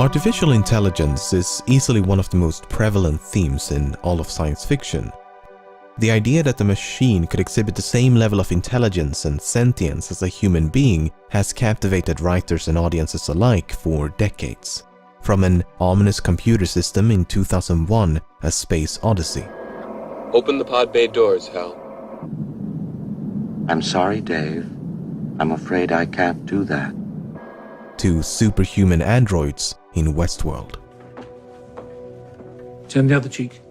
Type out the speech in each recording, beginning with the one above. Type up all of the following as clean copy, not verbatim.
Artificial intelligence is easily one of the most prevalent themes in all of science fiction. The idea that a machine could exhibit the same level of intelligence and sentience as a human being has captivated writers and audiences alike for decades. From an ominous computer system in 2001, A Space Odyssey. Open the pod bay doors, Hal. I'm sorry, Dave. I'm afraid I can't do that. To superhuman androids in Westworld. Turn the other cheek.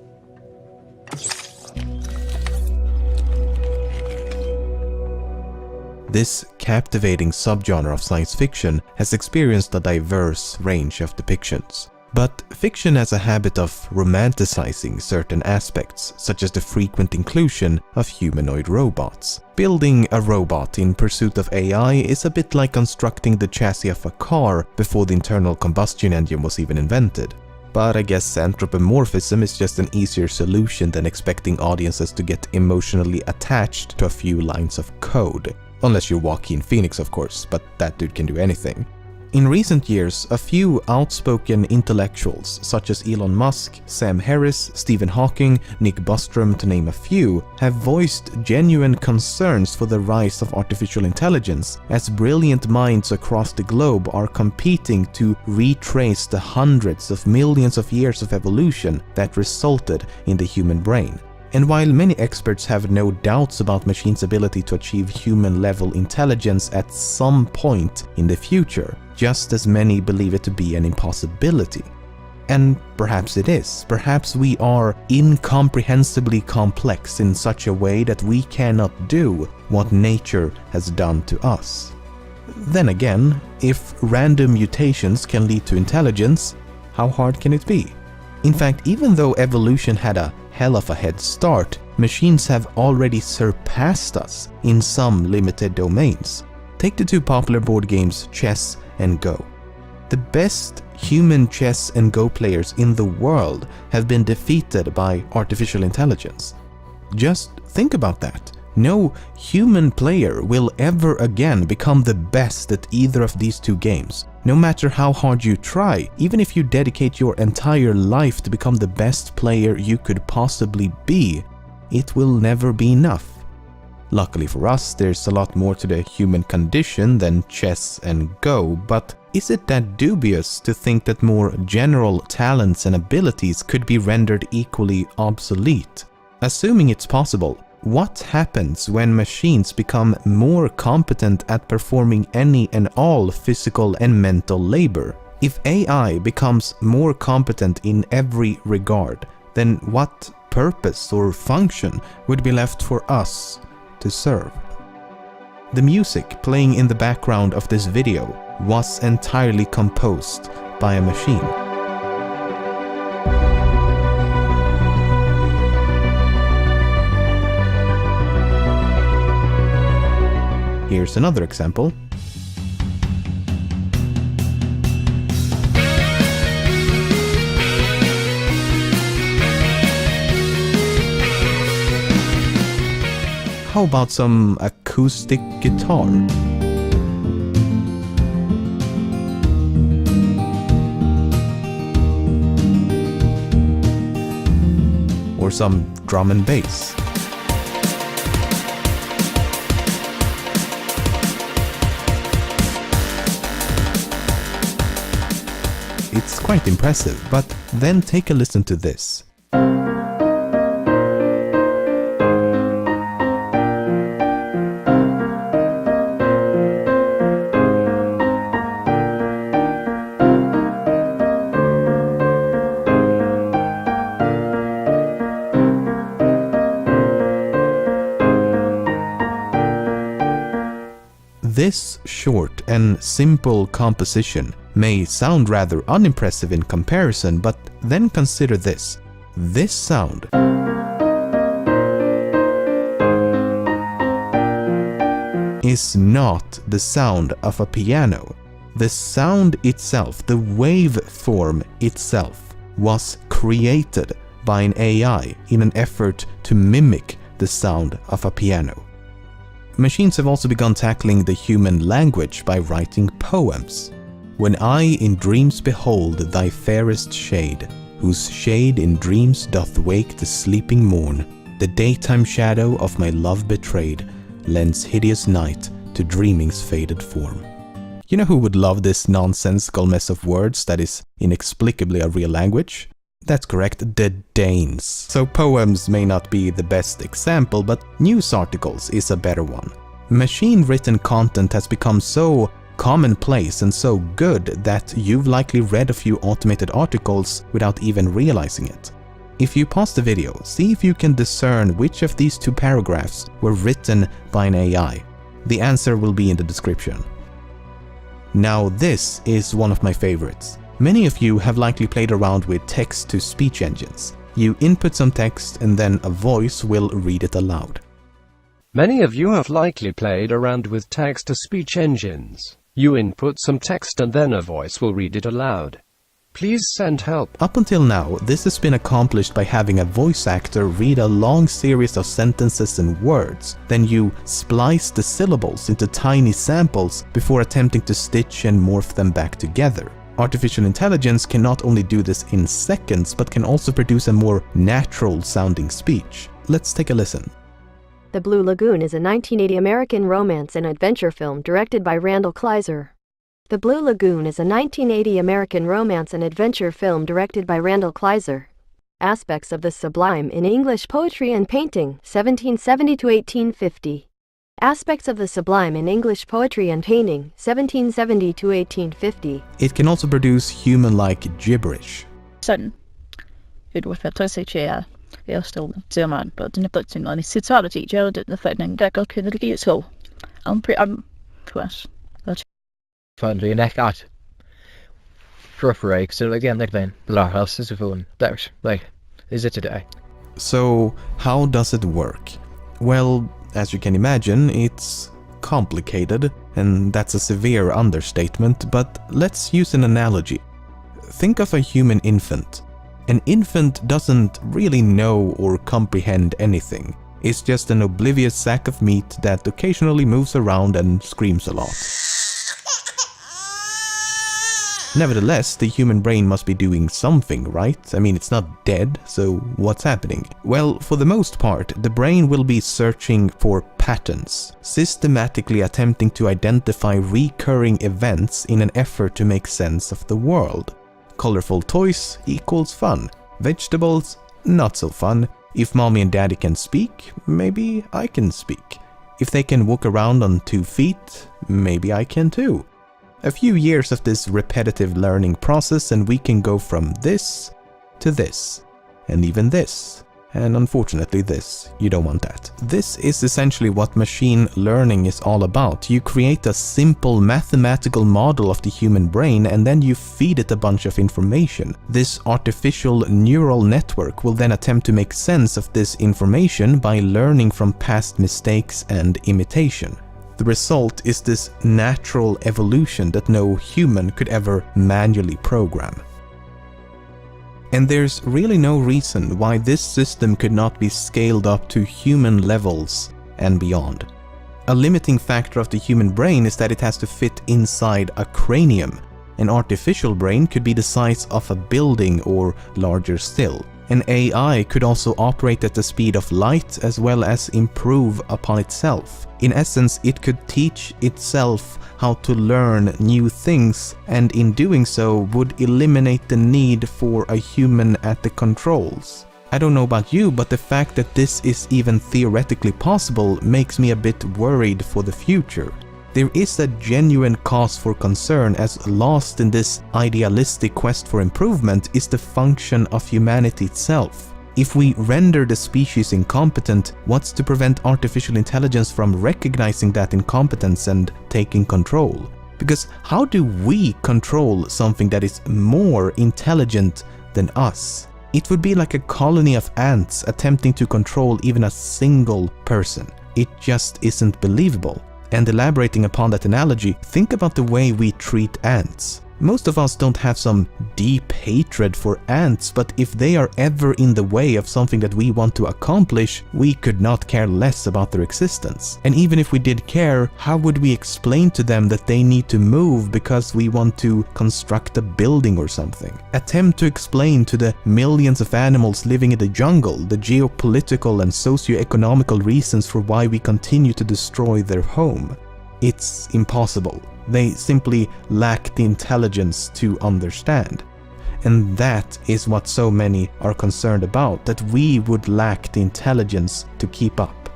This captivating subgenre of science fiction has experienced a diverse range of depictions. But fiction has a habit of romanticizing certain aspects, such as the frequent inclusion of humanoid robots. Building a robot in pursuit of AI is a bit like constructing the chassis of a car before the internal combustion engine was even invented. But I guess anthropomorphism is just an easier solution than expecting audiences to get emotionally attached to a few lines of code. Unless you're Joaquin Phoenix, of course, but that dude can do anything. In recent years, a few outspoken intellectuals such as Elon Musk, Sam Harris, Stephen Hawking, Nick Bostrom to name a few, have voiced genuine concerns for the rise of artificial intelligence as brilliant minds across the globe are competing to retrace the hundreds of millions of years of evolution that resulted in the human brain. And while many experts have no doubts about machines' ability to achieve human-level intelligence at some point in the future, just as many believe it to be an impossibility. And perhaps it is. Perhaps we are incomprehensibly complex in such a way that we cannot do what nature has done to us. Then again, if random mutations can lead to intelligence, how hard can it be? In fact, even though evolution had a hell of a head start, machines have already surpassed us in some limited domains. Take the two popular board games chess and Go. The best human chess and Go players in the world have been defeated by artificial intelligence. Just think about that. No human player will ever again become the best at either of these two games. No matter how hard you try, even if you dedicate your entire life to become the best player you could possibly be, it will never be enough. Luckily for us, there's a lot more to the human condition than chess and Go, but is it that dubious to think that more general talents and abilities could be rendered equally obsolete? Assuming it's possible, what happens when machines become more competent at performing any and all physical and mental labor? If AI becomes more competent in every regard, then what purpose or function would be left for us to serve? The music playing in the background of this video was entirely composed by a machine. Here's another example. How about some acoustic guitar? Or some drum and bass? It's quite impressive, but then take a listen to this. This short and simple composition may sound rather unimpressive in comparison, but then consider this. This sound is not the sound of a piano. The sound itself, the waveform itself, was created by an AI in an effort to mimic the sound of a piano. Machines have also begun tackling the human language by writing poems. When I in dreams behold thy fairest shade, whose shade in dreams doth wake the sleeping morn, the daytime shadow of my love betrayed lends hideous night to dreaming's faded form. You know who would love this nonsensical mess of words that is inexplicably a real language? That's correct, the Danes. So poems may not be the best example, but news articles is a better one. Machine-written content has become so commonplace and so good that you've likely read a few automated articles without even realizing it. If you pause the video, see if you can discern which of these two paragraphs were written by an AI. The answer will be in the description. Now this is one of my favorites. Many of you have likely played around with text-to-speech engines. You input some text and then a voice will read it aloud. Many of you have likely played around with text-to-speech engines. You input some text and then a voice will read it aloud. Please send help. Up until now, this has been accomplished by having a voice actor read a long series of sentences and words. Then you splice the syllables into tiny samples before attempting to stitch and morph them back together. Artificial intelligence can not only do this in seconds, but can also produce a more natural-sounding speech. Let's take a listen. The Blue Lagoon is a 1980 American romance and adventure film directed by Randall Kleiser. The Blue Lagoon is a 1980 American romance and adventure film directed by Randall Kleiser. Aspects of the Sublime in English Poetry and Painting, 1770 to 1850. Aspects of the Sublime in English Poetry and Painting, 1770 to 1850. It can also produce human-like gibberish. Sådan et ufattelig jag står till man på den plötsligt när ni sitter och gör det för den där går kunde det ju så. I'm crash. Find the neck out. For so again like then la house is a phone. That like is it today? So how does it work? Well, as you can imagine, it's complicated, and that's a severe understatement, but let's use an analogy. Think of a human infant. An infant doesn't really know or comprehend anything. It's just an oblivious sack of meat that occasionally moves around and screams a lot. Nevertheless, the human brain must be doing something, right? I mean, it's not dead, so what's happening? Well, for the most part, the brain will be searching for patterns, systematically attempting to identify recurring events in an effort to make sense of the world. Colorful toys equals fun. Vegetables, not so fun. If mommy and daddy can speak, maybe I can speak. If they can walk around on 2 feet, maybe I can too. A few years of this repetitive learning process and we can go from this to this, and even this. And unfortunately this, you don't want that. This is essentially what machine learning is all about. You create a simple mathematical model of the human brain and then you feed it a bunch of information. This artificial neural network will then attempt to make sense of this information by learning from past mistakes and imitation. The result is this natural evolution that no human could ever manually program. And there's really no reason why this system could not be scaled up to human levels and beyond. A limiting factor of the human brain is that it has to fit inside a cranium. An artificial brain could be the size of a building or larger still. An AI could also operate at the speed of light as well as improve upon itself. In essence, it could teach itself how to learn new things, and in doing so would eliminate the need for a human at the controls. I don't know about you, but the fact that this is even theoretically possible makes me a bit worried for the future. There is a genuine cause for concern, as lost in this idealistic quest for improvement is the function of humanity itself. If we render the species incompetent, what's to prevent artificial intelligence from recognizing that incompetence and taking control? Because how do we control something that is more intelligent than us? It would be like a colony of ants attempting to control even a single person. It just isn't believable. And elaborating upon that analogy, think about the way we treat ants. Most of us don't have some deep hatred for ants, but if they are ever in the way of something that we want to accomplish, we could not care less about their existence. And even if we did care, how would we explain to them that they need to move because we want to construct a building or something? Attempt to explain to the millions of animals living in the jungle the geopolitical and socio-economical reasons for why we continue to destroy their home. It's impossible. They simply lack the intelligence to understand. And that is what so many are concerned about, that we would lack the intelligence to keep up.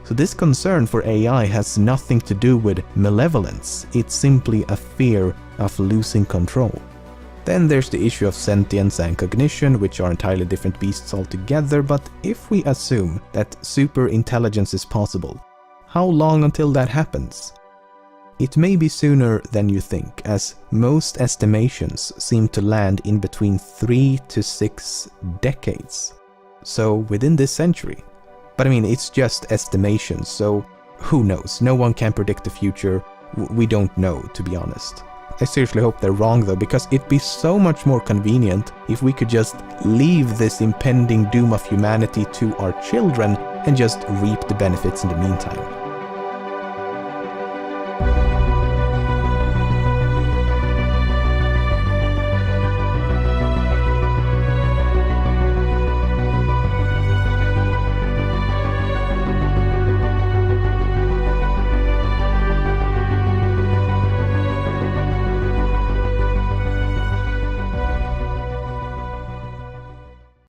So this concern for AI has nothing to do with malevolence. It's simply a fear of losing control. Then there's the issue of sentience and cognition, which are entirely different beasts altogether, but if we assume that super intelligence is possible, how long until that happens? It may be sooner than you think, as most estimations seem to land in between 3 to 6 decades. So within this century. But I mean, it's just estimations, so who knows? No one can predict the future. We don't know, to be honest. I seriously hope they're wrong though, because it'd be so much more convenient if we could just leave this impending doom of humanity to our children and just reap the benefits in the meantime.